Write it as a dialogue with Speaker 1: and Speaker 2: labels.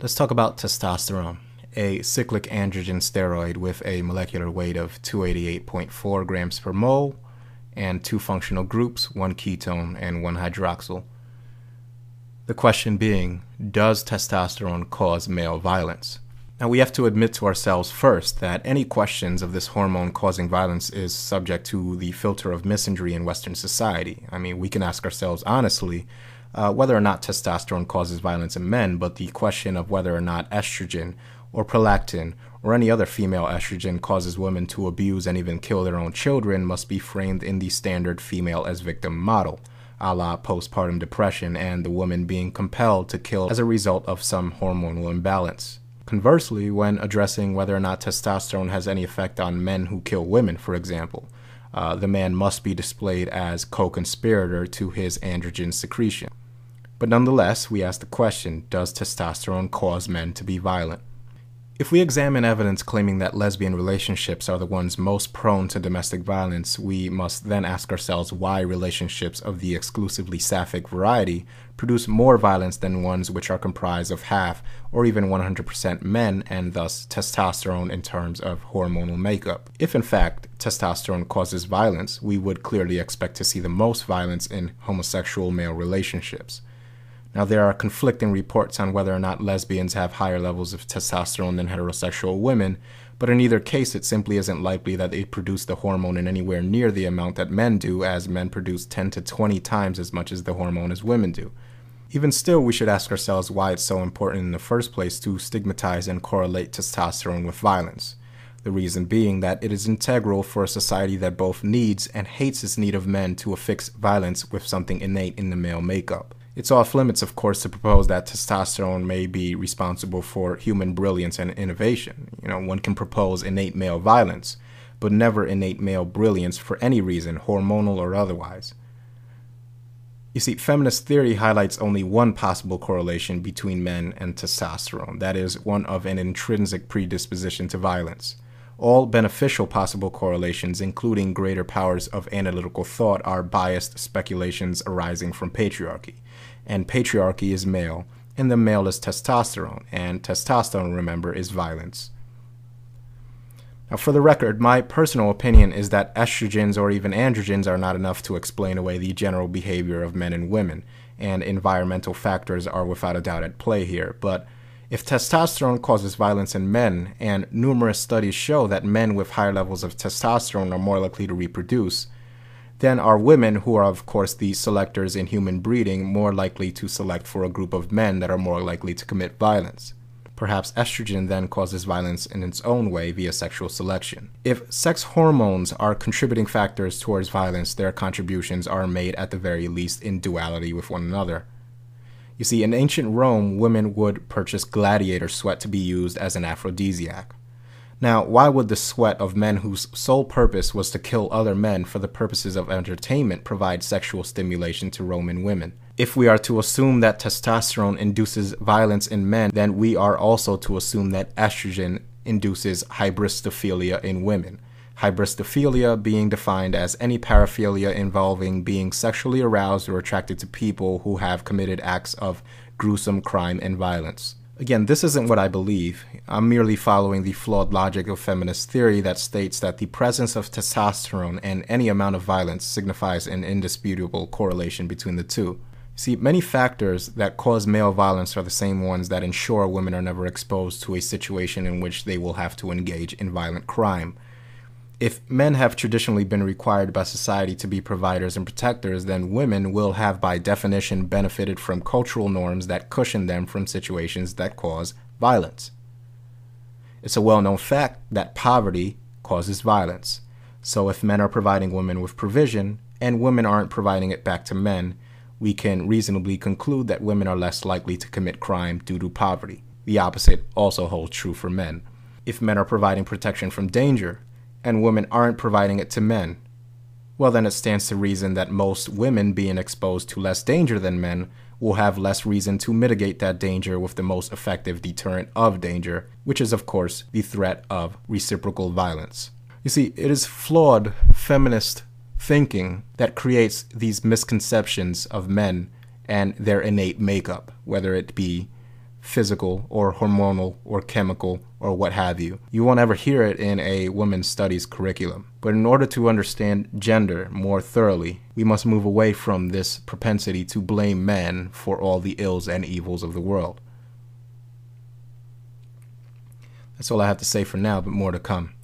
Speaker 1: Let's talk about testosterone, a cyclic androgen steroid with a molecular weight of 288.4 grams per mole and two functional groups, one ketone and one hydroxyl. The question being, does testosterone cause male violence? Now we have to admit to ourselves first that any questions of this hormone causing violence is subject to the filter of misandry in Western society. I mean, we can ask ourselves honestly whether or not testosterone causes violence in men, but the question of whether or not estrogen or prolactin or any other female estrogen causes women to abuse and even kill their own children must be framed in the standard female as victim model, a la postpartum depression and the woman being compelled to kill as a result of some hormonal imbalance. Conversely, when addressing whether or not testosterone has any effect on men who kill women, for example, the man must be displayed as co-conspirator to his androgen secretion. But nonetheless, we ask the question, does testosterone cause men to be violent? If we examine evidence claiming that lesbian relationships are the ones most prone to domestic violence, we must then ask ourselves why relationships of the exclusively sapphic variety produce more violence than ones which are comprised of half or even 100% men, and thus testosterone in terms of hormonal makeup. If in fact testosterone causes violence, we would clearly expect to see the most violence in homosexual male relationships. Now, there are conflicting reports on whether or not lesbians have higher levels of testosterone than heterosexual women, but in either case, it simply isn't likely that they produce the hormone in anywhere near the amount that men do, as men produce 10 to 20 times as much as the hormone as women do. Even still, we should ask ourselves why it's so important in the first place to stigmatize and correlate testosterone with violence. The reason being that it is integral for a society that both needs and hates its need of men to affix violence with something innate in the male makeup. It's off limits, of course, to propose that testosterone may be responsible for human brilliance and innovation. One can propose innate male violence, but never innate male brilliance for any reason, hormonal or otherwise. You see, feminist theory highlights only one possible correlation between men and testosterone, that is, one of an intrinsic predisposition to violence. All beneficial possible correlations, including greater powers of analytical thought, are biased speculations arising from patriarchy. And patriarchy is male, and the male is testosterone, and testosterone, remember, is violence. Now, for the record, my personal opinion is that estrogens or even androgens are not enough to explain away the general behavior of men and women, and environmental factors are without a doubt at play here. But if testosterone causes violence in men, and numerous studies show that men with higher levels of testosterone are more likely to reproduce, then are women, who are of course the selectors in human breeding, more likely to select for a group of men that are more likely to commit violence? Perhaps estrogen then causes violence in its own way via sexual selection. If sex hormones are contributing factors towards violence, their contributions are made at the very least in duality with one another. You see, in ancient Rome, women would purchase gladiator sweat to be used as an aphrodisiac. Now, why would the sweat of men whose sole purpose was to kill other men for the purposes of entertainment provide sexual stimulation to Roman women? If we are to assume that testosterone induces violence in men, then we are also to assume that estrogen induces hybristophilia in women. Hybristophilia being defined as any paraphilia involving being sexually aroused or attracted to people who have committed acts of gruesome crime and violence. Again, this isn't what I believe. I'm merely following the flawed logic of feminist theory that states that the presence of testosterone and any amount of violence signifies an indisputable correlation between the two. See, many factors that cause male violence are the same ones that ensure women are never exposed to a situation in which they will have to engage in violent crime. If men have traditionally been required by society to be providers and protectors, then women will have by definition benefited from cultural norms that cushion them from situations that cause violence. It's a well-known fact that poverty causes violence. So if men are providing women with provision, and women aren't providing it back to men, we can reasonably conclude that women are less likely to commit crime due to poverty. The opposite also holds true for men. If men are providing protection from danger, and women aren't providing it to men, well then it stands to reason that most women being exposed to less danger than men will have less reason to mitigate that danger with the most effective deterrent of danger, which is of course the threat of reciprocal violence. You see, it is flawed feminist thinking that creates these misconceptions of men and their innate makeup, whether it be physical or hormonal or chemical or what have you. You won't ever hear it in a women's studies curriculum. But in order to understand gender more thoroughly, we must move away from this propensity to blame men for all the ills and evils of the world. That's all I have to say for now, but more to come.